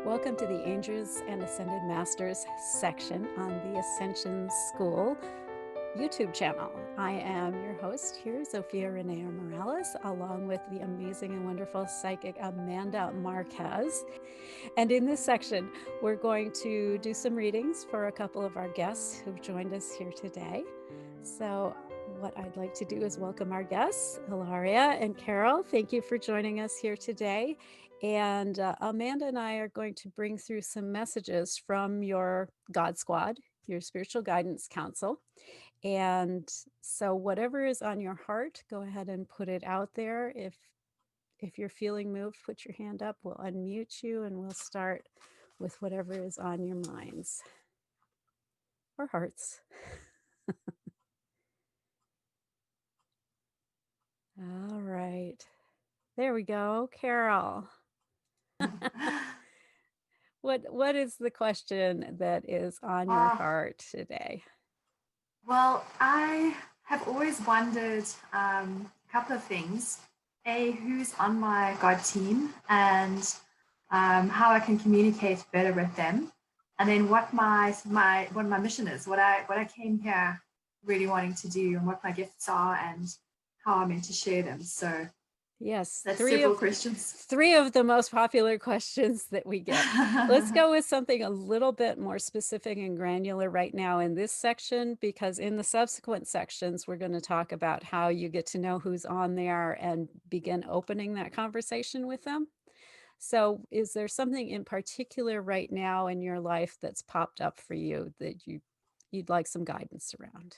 Welcome to the Angels and Ascended Masters section on the Ascension School YouTube channel. I am your host here, ZofiaRennea Morales, along with the amazing and wonderful psychic Amanda Marquez. And in this section, we're going to do some readings for a couple of our guests who've joined us here today. So what I'd like to do is welcome our guests, Hilaria and Carol. Thank you for joining us here today. And Amanda and I are going to bring through some messages from your God Squad, your Spiritual Guidance Council. And so whatever is on your heart, go ahead and put it out there. If you're feeling moved, put your hand up. We'll unmute you and we'll start with whatever is on your minds or hearts. All right. There we go. Carol. What is the question that is on your heart today? Well, I have always wondered a couple of things. A, who's on my God team and how I can communicate better with them. And then what my mission is, what I came here really wanting to do and what my gifts are and how I'm meant to share them. So yes, that's several questions. Three of the most popular questions that we get. Let's go with something a little bit more specific and granular right now in this section, because in the subsequent sections, we're going to talk about how you get to know who's on there and begin opening that conversation with them. So is there something in particular right now in your life that's popped up for you that you'd like some guidance around?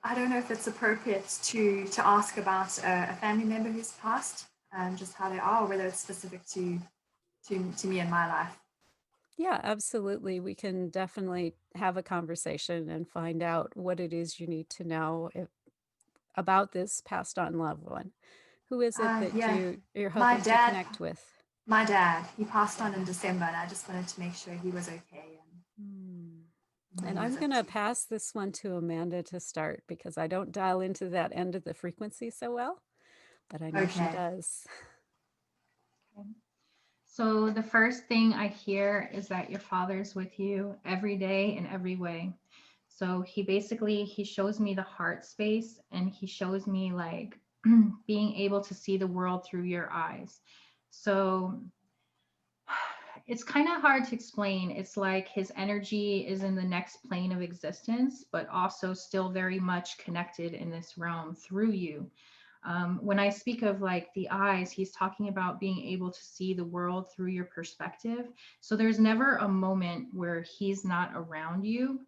I don't know if it's appropriate to ask about a family member who's passed and just how they are, or whether it's specific to me and my life. Yeah, absolutely. We can definitely have a conversation and find out what it is you need to know about this passed on loved one. Who is it that you're hoping to connect with? My dad. He passed on in December, and I just wanted to make sure he was okay. And I'm going to pass this one to Amanda to start, because I don't dial into that end of the frequency so well, but I know she does. Okay. So the first thing I hear is that your father's with you every day in every way. So he shows me the heart space, and he shows me like being able to see the world through your eyes. So it's kind of hard to explain. It's like his energy is in the next plane of existence, but also still very much connected in this realm through you. When I speak of like the eyes, he's talking about being able to see the world through your perspective. So there's never a moment where he's not around you.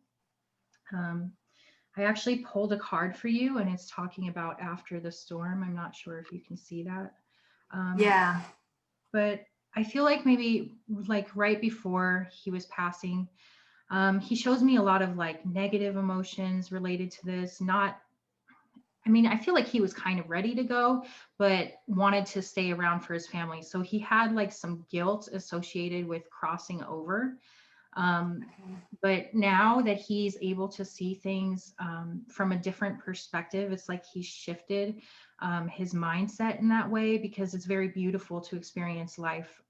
I actually pulled a card for you, and it's talking about after the storm. I'm not sure if you can see that. But I feel like maybe like right before he was passing, he shows me a lot of like negative emotions related to this. I feel like he was kind of ready to go, but wanted to stay around for his family. So he had like some guilt associated with crossing over. But now that he's able to see things from a different perspective, it's like he's shifted his mindset in that way, because it's very beautiful to experience life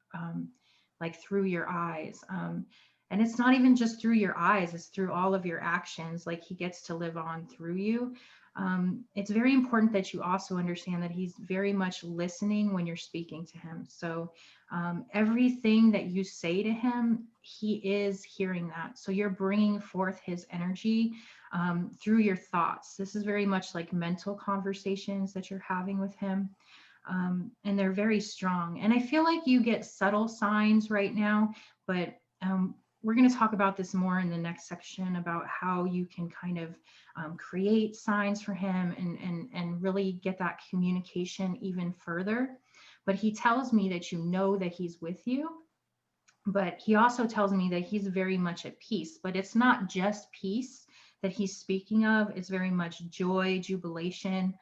like through your eyes. And it's not even just through your eyes, it's through all of your actions. Like he gets to live on through you. It's very important that you also understand that he's very much listening when you're speaking to him. So everything that you say to him, he is hearing that. So you're bringing forth his energy through your thoughts. This is very much like mental conversations that you're having with him. And they're very strong. And I feel like you get subtle signs right now, but we're going to talk about this more in the next section about how you can kind of create signs for him and really get that communication even further. But he tells me that you know that he's with you, but he also tells me that he's very much at peace. But it's not just peace that he's speaking of, it's very much joy, jubilation.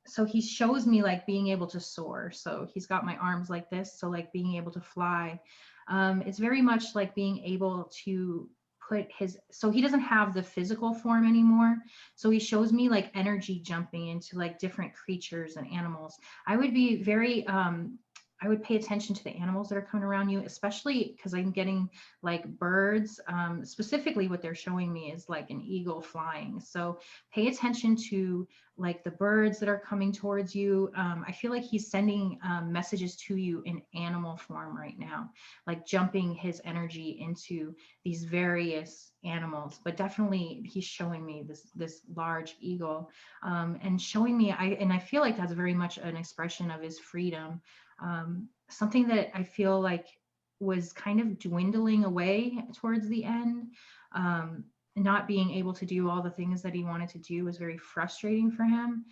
So he shows me like being able to soar. So he's got my arms like this, so like being able to fly. It's very much like being able to put his, so he doesn't have the physical form anymore. So he shows me like energy jumping into like different creatures and animals. I would be very, I would pay attention to the animals that are coming around you, especially because I'm getting like birds. Specifically, what they're showing me is like an eagle flying. So pay attention to like the birds that are coming towards you. I feel like he's sending messages to you in animal form right now, like jumping his energy into these various animals. But definitely, he's showing me this large eagle, and showing me. I feel like that's very much an expression of his freedom. Something that I feel like was kind of dwindling away towards the end. Not being able to do all the things that he wanted to do was very frustrating for him.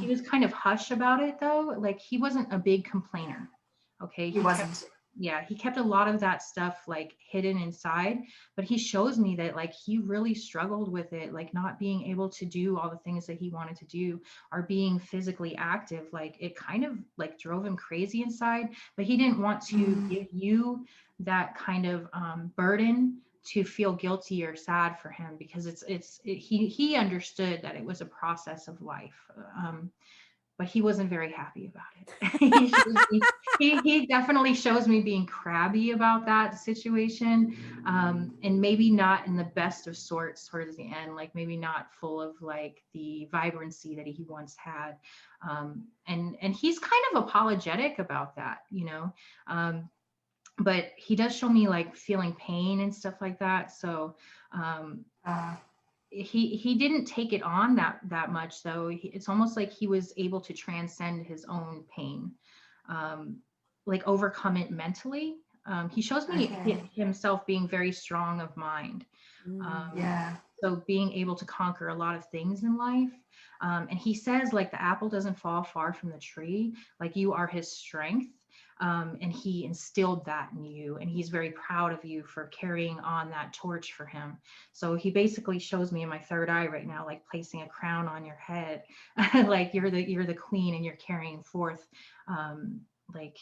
He was kind of hush about it though. Like he wasn't a big complainer. Okay. He wasn't. Yeah, he kept a lot of that stuff like hidden inside, but he shows me that like he really struggled with it, like not being able to do all the things that he wanted to do or being physically active. Like it kind of like drove him crazy inside, but he didn't want to give you that kind of burden to feel guilty or sad for him, because he understood that it was a process of life. But he wasn't very happy about it. he definitely shows me being crabby about that situation, and maybe not in the best of sorts towards the end, like maybe not full of like the vibrancy that he once had. And he's kind of apologetic about that, you know. But he does show me like feeling pain and stuff like that. So he didn't take it on that much though. It's almost like he was able to transcend his own pain, like overcome it mentally. He shows me himself being very strong of mind. Yeah. So being able to conquer a lot of things in life. And he says like the apple doesn't fall far from the tree, like you are his strength. And he instilled that in you, and he's very proud of you for carrying on that torch for him. So he basically shows me in my third eye right now, like placing a crown on your head, like you're the queen and you're carrying forth, like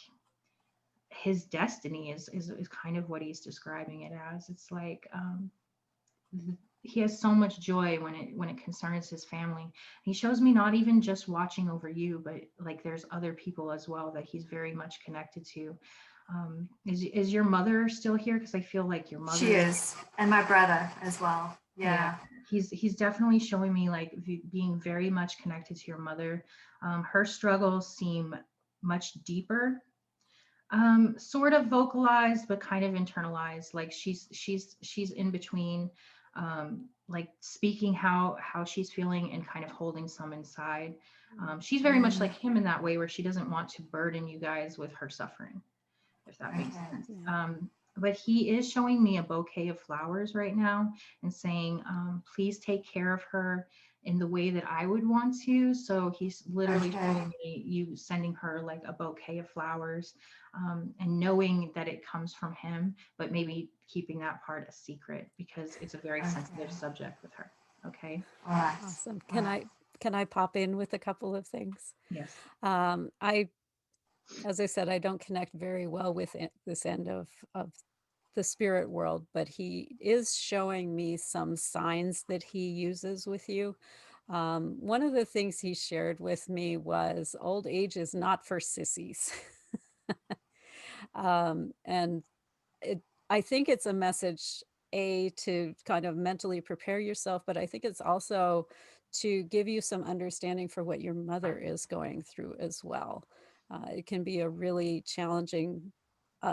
his destiny is kind of what he's describing it as. It's like he has so much joy when it concerns his family. He shows me not even just watching over you, but like there's other people as well that he's very much connected to. Is your mother still here? Because I feel like your mother. She is, and my brother as well. Yeah. He's definitely showing me like being very much connected to your mother. Her struggles seem much deeper, sort of vocalized but kind of internalized. Like she's in between, like speaking how she's feeling and kind of holding some inside. She's very much like him in that way, where she doesn't want to burden you guys with her suffering, if that makes sense. But he is showing me a bouquet of flowers right now and saying, please take care of her in the way that I would want to. So he's literally showing me you sending her like a bouquet of flowers, and knowing that it comes from him, but maybe keeping that part a secret because it's a very sensitive subject with her. Okay. All right. Awesome. Can I pop in with a couple of things? Yes. As I said, I don't connect very well with this end of the spirit world, but he is showing me some signs that he uses with you. One of the things he shared with me was old age is not for sissies. And I think it's a message, to kind of mentally prepare yourself, but I think it's also to give you some understanding for what your mother is going through as well. It can be a really challenging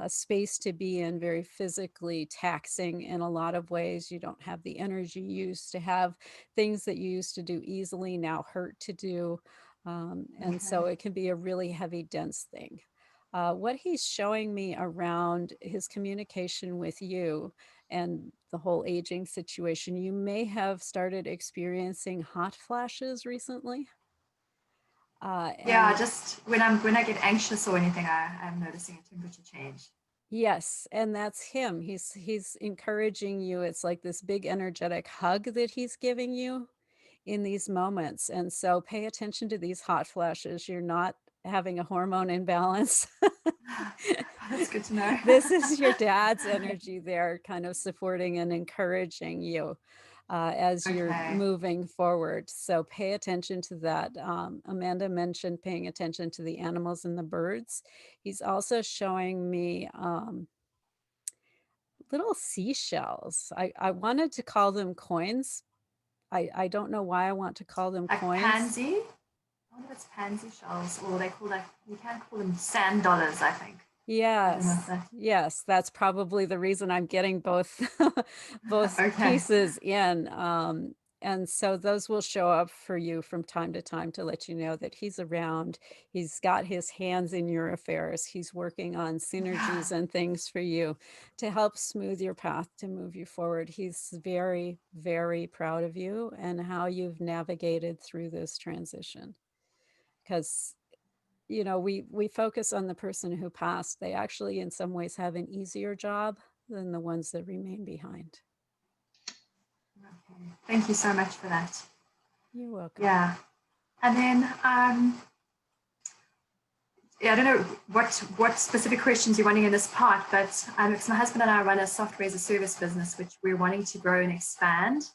space to be in, very physically taxing in a lot of ways. You don't have the energy you used to have. Things that you used to do easily now hurt to do. And so it can be a really heavy, dense thing. What he's showing me around his communication with you and the whole aging situation, you may have started experiencing hot flashes recently. Yeah, just when I get anxious or anything, I'm noticing a temperature change. Yes, and that's him. He's encouraging you. It's like this big energetic hug that he's giving you in these moments. And so pay attention to these hot flashes. You're not having a hormone imbalance. That's good to know. This is your dad's energy there, kind of supporting and encouraging you as you're Okay. moving forward. So pay attention to that. Amanda mentioned paying attention to the animals and the birds. He's also showing me little seashells. I wanted to call them coins. I don't know why I want to call them Like coins. pansy. I wonder if it's pansy shells, or they call like, you can call them sand dollars, I think. I don't know if Yes, that. yes, that's probably the reason I'm getting both both Okay. pieces in. And so those will show up for you from time to time to let you know that he's around. He's got his hands in your affairs. He's working on Yeah. synergies and things for you to help smooth your path to move you forward. He's very, very proud of you and how you've navigated through this transition. Because we focus on the person who passed. They actually in some ways have an easier job than the ones that remain behind. Okay. Thank you so much for that. You're welcome. Yeah. And then yeah, I don't know what specific questions you're wanting in this part, but because my husband and I run a software as a service business, which we're wanting to grow and expand.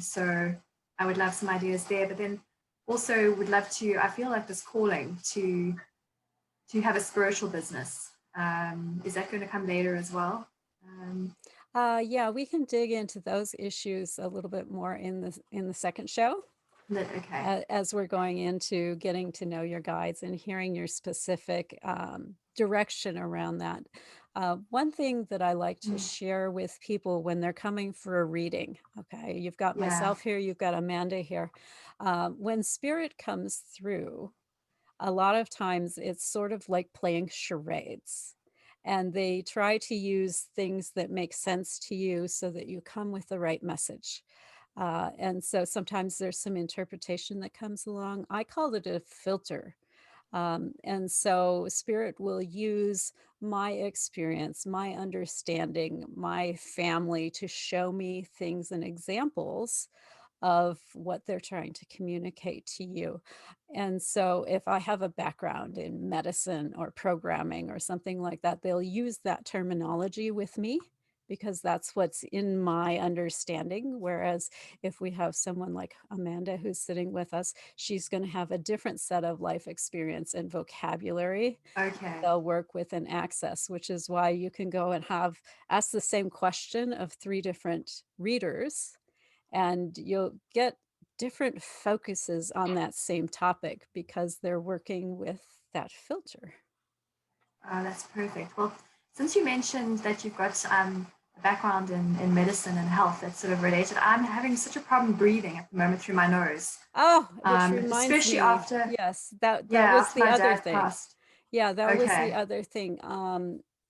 So I would love some ideas there, but then also would love to. I feel like this calling to have a spiritual business. Is that going to come later as well? Yeah, we can dig into those issues a little bit more in the second show. Okay. As we're going into getting to know your guides and hearing your specific direction around that. One thing that I like to share with people when they're coming for a reading, okay, you've got Yeah. myself here, you've got Amanda here. When spirit comes through, a lot of times it's sort of like playing charades. And they try to use things that make sense to you so that you come with the right message. And so sometimes there's some interpretation that comes along. I call it a filter. And so spirit will use my experience, my understanding, my family to show me things and examples of what they're trying to communicate to you. And so if I have a background in medicine or programming or something like that, they'll use that terminology with me because that's what's in my understanding. Whereas if we have someone like Amanda who's sitting with us, she's going to have a different set of life experience and vocabulary. Okay. They'll work with an access, which is why you can go and ask the same question of 3 different readers, and you'll get different focuses on that same topic because they're working with that filter. That's perfect. Well, since you mentioned that you've got a background in medicine and health that's sort of related, I'm having such a problem breathing at the moment through my nose. Oh, which reminds Especially me, after, yes, that yeah, was after the my other dad thing. passed. Yeah, that was the Okay. other thing.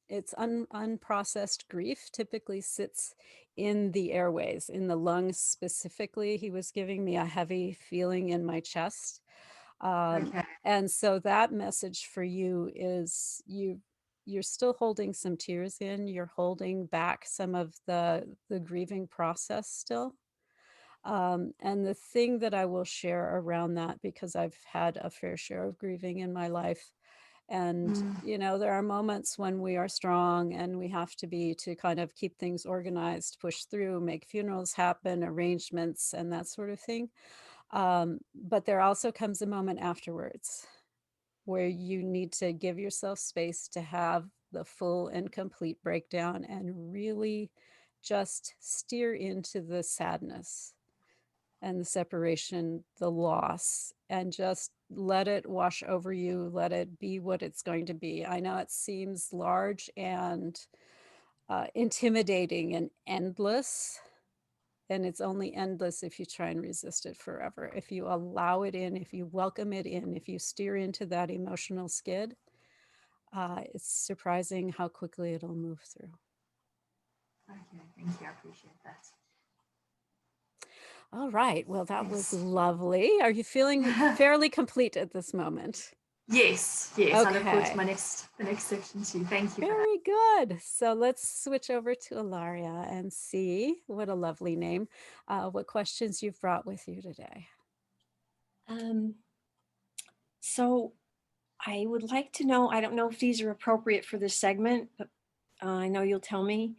It's unprocessed grief typically sits in the airways, in the lungs specifically. He was giving me a heavy feeling in my chest. Okay. And so that message for you is you're still holding some tears in, you're holding back some of the grieving process still. And the thing that I will share around that, because I've had a fair share of grieving in my life, and there are moments when we are strong and we have to be to kind of keep things organized, push through, make funerals happen, arrangements, and that sort of thing. But there also comes a moment afterwards where you need to give yourself space to have the full and complete breakdown and really just steer into the sadness and the separation, the loss, and just let it wash over you, let it be what it's going to be. I know it seems large and intimidating and endless, and it's only endless if you try and resist it forever. If you allow it in, if you welcome it in, if you steer into that emotional skid, it's surprising how quickly it'll move through. Okay. Thank you. I appreciate that. All right. Well, that was Thanks. lovely. Are you feeling fairly complete at this moment? Yes. Yes. I look forward to Okay. the next section too. Thank you for that. Very good. So let's switch over to Ilaria and see, what a lovely name, what questions you've brought with you today. So I would like to know, I don't know if these are appropriate for this segment, but I know you'll tell me,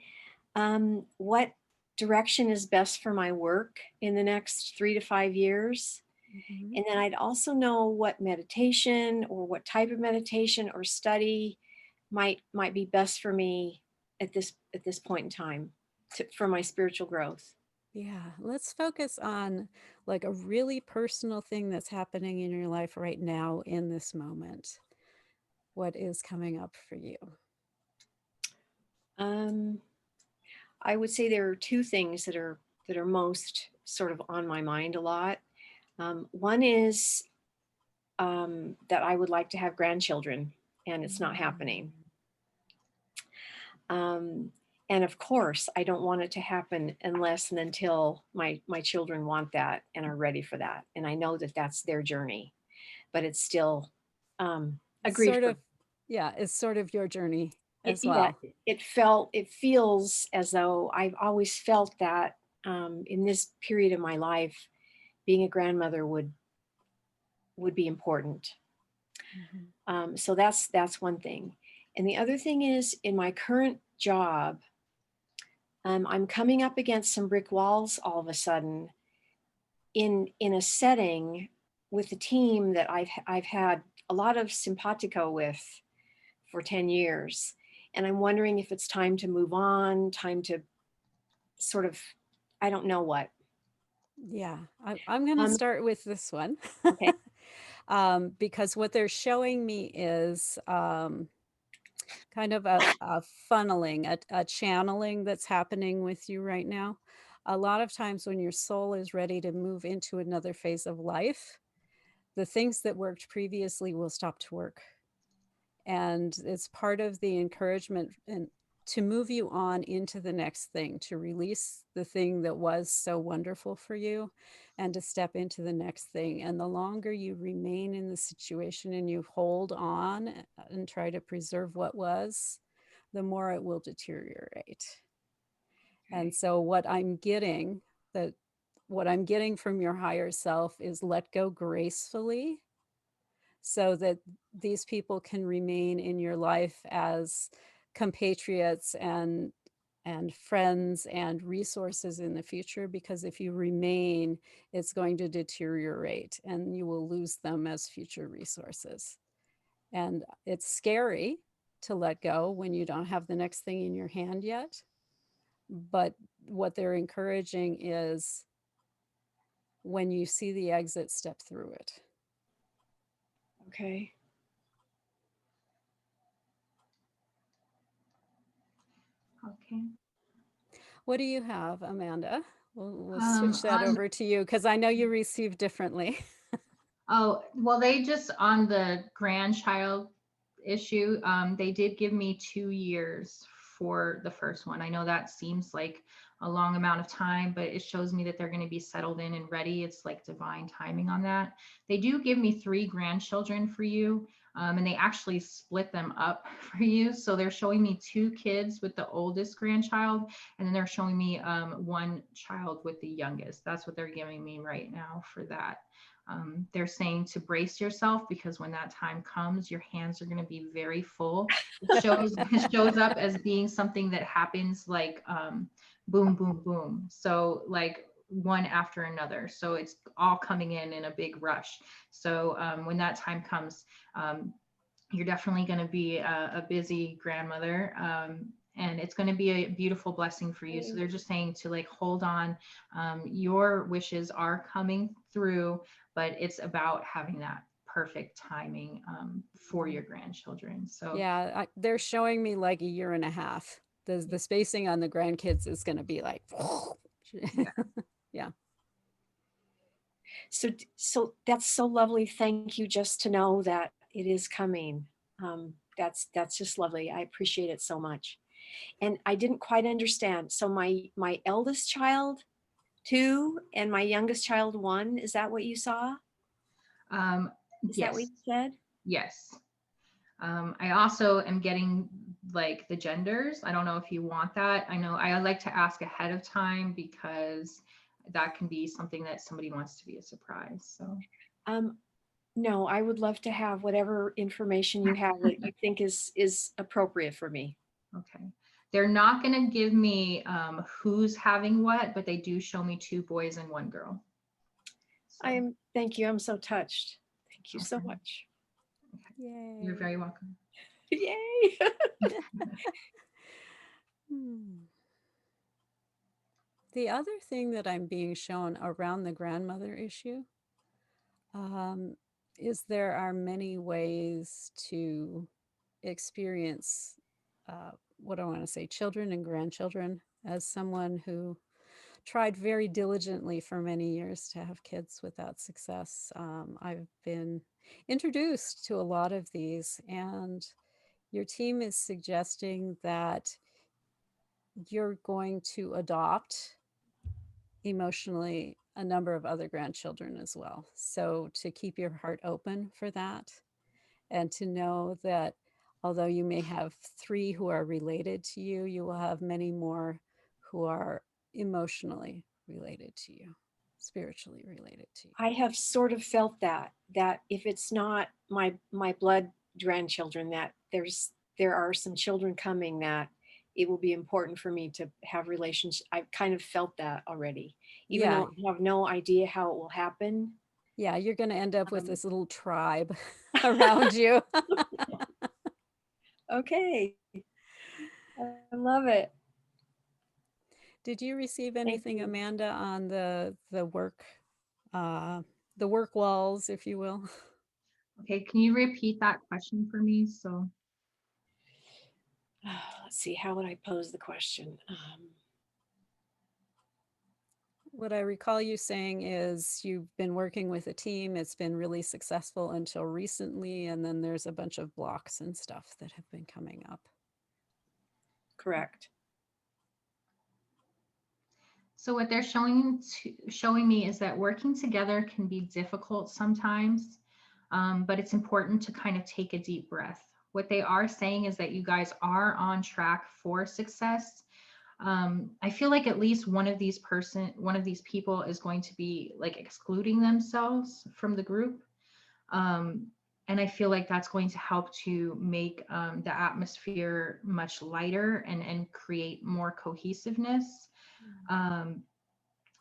what direction is best for my work in the next 3 to 5 years. Mhm. And then I'd also know what meditation or what type of meditation or study might be best for me at this point in time for my spiritual growth. Yeah, let's focus on like a really personal thing that's happening in your life right now in this moment. What is coming up for you? Um, I would say there are two things that are most sort of on my mind a lot. One is that I would like to have grandchildren, and it's not happening. Mm. Um, and of course, I don't want it to happen unless and until my children want that and are ready for that. And I know that that's their journey, but it's still a It's grief. sort of, yeah, it's sort of your journey as Yeah, well. it feels as though I've always felt that in this period of my life, being a grandmother would be important. Mhm. So that's one thing. And the other thing is in my current job, I'm coming up against some brick walls all of a sudden in a setting with a team that I've had a lot of simpatico with for 10 years. And I'm wondering if it's time to move on, time to sort of, I don't know what. Yeah, I'm going to Um, start with this one. okay. Because what they're showing me is kind of a funneling, a channeling that's happening with you right now. A lot of times when your soul is ready to move into another phase of life, the things that worked previously will stop to work. And it's part of the encouragement and to move you on into the next thing, to release the thing that was so wonderful for you and to step into the next thing. And the longer you remain in the situation and you hold on and try to preserve what was, the more it will deteriorate. And Okay. so that what I'm getting from your higher self is let go gracefully so that these people can remain in your life as compatriots and friends and resources in the future, because if you remain, it's going to deteriorate and you will lose them as future resources. And it's scary to let go when you don't have the next thing in your hand yet, but what they're encouraging is when you see the exit, step through it. Okay. Okay. What do you have, Amanda? We'll switch that On over to you because I know you receive differently. Oh, well, they just on the grandchild issue, they did give me 2 years for the first one. I know that seems like a long amount of time, but it shows me that they're going to be settled in and ready. It's like divine timing on that. They do give me 3 grandchildren for you, and they actually split them up for you. So they're showing me 2 kids with the oldest grandchild, and then they're showing me 1 child with the youngest. That's what they're giving me right now for that. They're saying to brace yourself because when that time comes, your hands are going to be very full. It shows up as being something that happens like boom, boom, boom. So like one after another. So it's all coming in a big rush. So when that time comes, you're definitely going to be a busy grandmother. And it's going to be a beautiful blessing for you. So they're just saying to like hold on. Your wishes are coming through, but it's about having that perfect timing for your grandchildren. So Yeah, they're showing me like a year and a half. The spacing on the grandkids is going to be like, yeah. yeah. So that's so lovely. Thank you, just to know that it is coming. That's just lovely. I appreciate it so much. And I didn't quite understand. So my eldest child 2 and my youngest child 1. Is that what you saw? Um, Is that what yes, you said? yes. I also am getting like the genders. I don't know if you want that. I know I like to ask ahead of time because that can be something that somebody wants to be a surprise. So Um, No, I would love to have whatever information you have that you think is appropriate for me. Okay. They're not going to give me who's having what, but they do show me 2 boys and 1 girl. So, Thank you. I'm so touched. Thank you so okay. much. Yay. You're very welcome. Yay. The other thing that I'm being shown around the grandmother issue is there are many ways to experience, what do I want to say, children and grandchildren. As someone who tried very diligently for many years to have kids without success, I've been introduced to a lot of these, and your team is suggesting that you're going to adopt emotionally a number of other grandchildren as well. So to keep your heart open for that, and to know that although you may have 3 who are related to you, you will have many more who are emotionally related to you, spiritually related to you. I have sort of felt that if it's not my blood grandchildren, that there are some children coming that it will be important for me to have relationships. I've kind of felt that already, even though I have no idea how it will happen. Yeah, you're going to end up with this little tribe around you. Okay. I love it. Did you receive anything, Amanda, on the work walls, if you will? Okay, can you repeat that question for me? So let's see, how would I pose the question? What I recall you saying is you've been working with a team, it's been really successful until recently, and then there's a bunch of blocks and stuff that have been coming up. Correct. So what they're showing me is that working together can be difficult sometimes, but it's important to kind of take a deep breath. What they are saying is that you guys are on track for success. I feel like at least one of these people is going to be like excluding themselves from the group. And I feel like that's going to help to make the atmosphere much lighter and create more cohesiveness.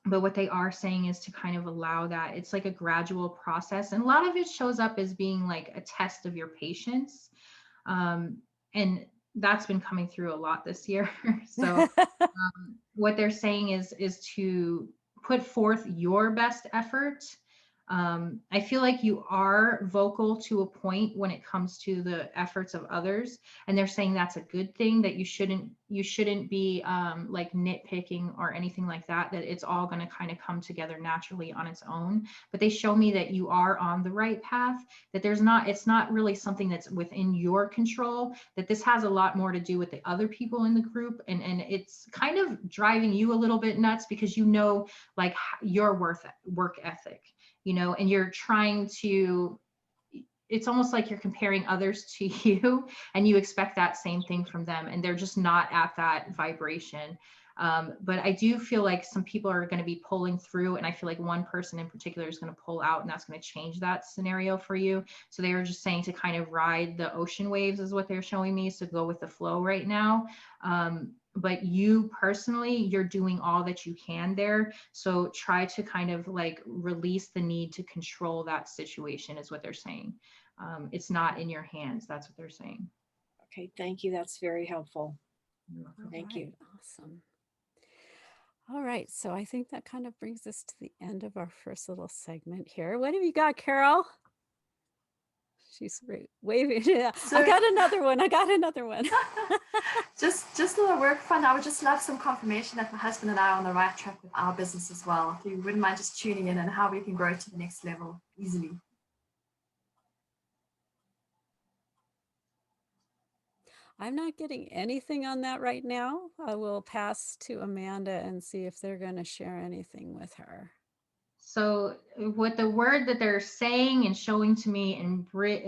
But what they are saying is to kind of allow that. It's like a gradual process. And a lot of it shows up as being like a test of your patience. And that's been coming through a lot this year. So what they're saying is to put forth your best effort. I feel like you are vocal to a point when it comes to the efforts of others, and they're saying that's a good thing, that you shouldn't be like nitpicking or anything like that, that it's all going to kind of come together naturally on its own. But they show me that you are on the right path, that it's not really something that's within your control, that this has a lot more to do with the other people in the group, and it's kind of driving you a little bit nuts because like your work ethic, and you're trying to, it's almost like you're comparing others to you, and you expect that same thing from them, and they're just not at that vibration. But I do feel like some people are going to be pulling through, and I feel like one person in particular is going to pull out, and that's going to change that scenario for you. So they were just saying to kind of ride the ocean waves is what they're showing me, so go with the flow right now. But you personally, you're doing all that you can there. So try to kind of like release the need to control that situation is what they're saying. It's not in your hands. That's what they're saying. Okay, thank you. That's very helpful. Thank you. Awesome. All right, so I think that kind of brings us to the end of our first little segment here. What have you got, Carol? She's waving. So, I got another one. just a little work fun. I would just love some confirmation that my husband and I are on the right track with our business as well. If you wouldn't mind just tuning in and how we can grow to the next level easily. I'm not getting anything on that right now. I will pass to Amanda and see if they're going to share anything with her. So what the word that they're saying and showing to me in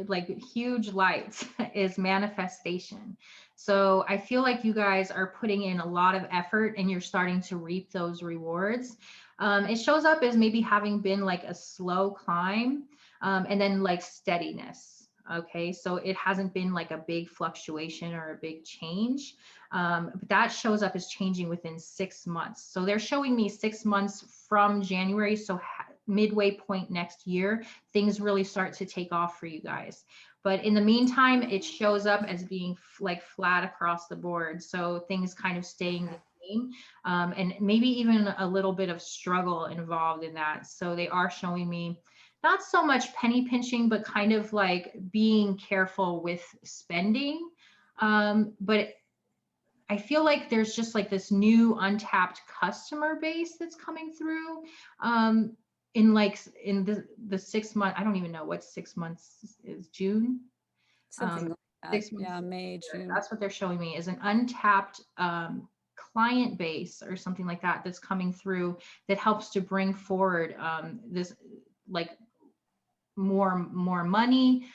like huge lights is manifestation. So I feel like you guys are putting in a lot of effort and you're starting to reap those rewards. It shows up as maybe having been like a slow climb. and then like steadiness. Okay, so it hasn't been like a big fluctuation or a big change, but that shows up as changing within 6 months. So they're showing me 6 months from January, so midway point next year, things really start to take off for you guys. But in the meantime, it shows up as being like flat across the board. So things kind of staying the same, and maybe even a little bit of struggle involved in that. So they are showing me not so much penny pinching, but kind of like being careful with spending. But I feel like there's just like this new untapped customer base that's coming through. In the 6 month, I don't even know what 6 months is, June. Something like that. 6 months. Yeah, May, June. That's what they're showing me, is an untapped client base or something like that that's coming through that helps to bring forward this like more money,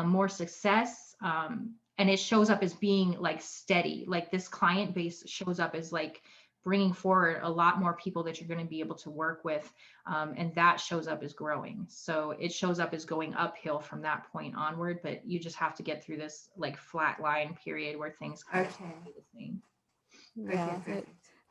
more success, and it shows up as being like steady. Like this client base shows up as like bringing forward a lot more people that you're going to be able to work with, and that shows up as growing. So it shows up as going uphill from that point onward, but you just have to get through this like flat line period where things kind of stay the same. Yeah,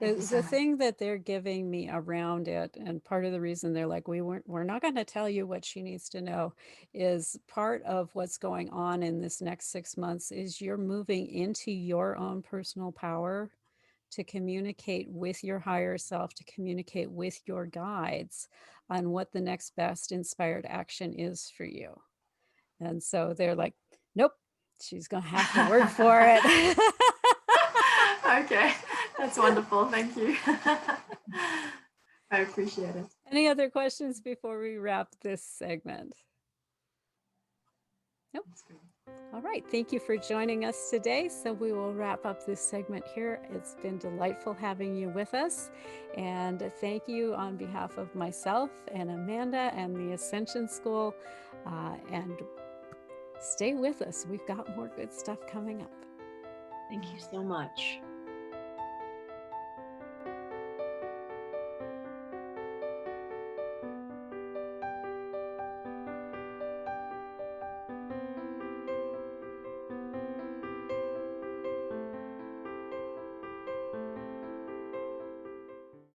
Okay, the thing that they're giving me around it, and part of the reason they're like, we're not going to tell you what she needs to know, is part of what's going on in this next 6 months is you're moving into your own personal power to communicate with your higher self, to communicate with your guides on what the next best inspired action is for you. And so they're like, nope, she's going to have to work for it. Okay, that's wonderful. Thank you. I appreciate it. Any other questions before we wrap this segment? Nope. All right. Thank you for joining us today. So we will wrap up this segment here. It's been delightful having you with us. And thank you on behalf of myself and Amanda and the Ascension School. And stay with us. We've got more good stuff coming up. Thank you so much.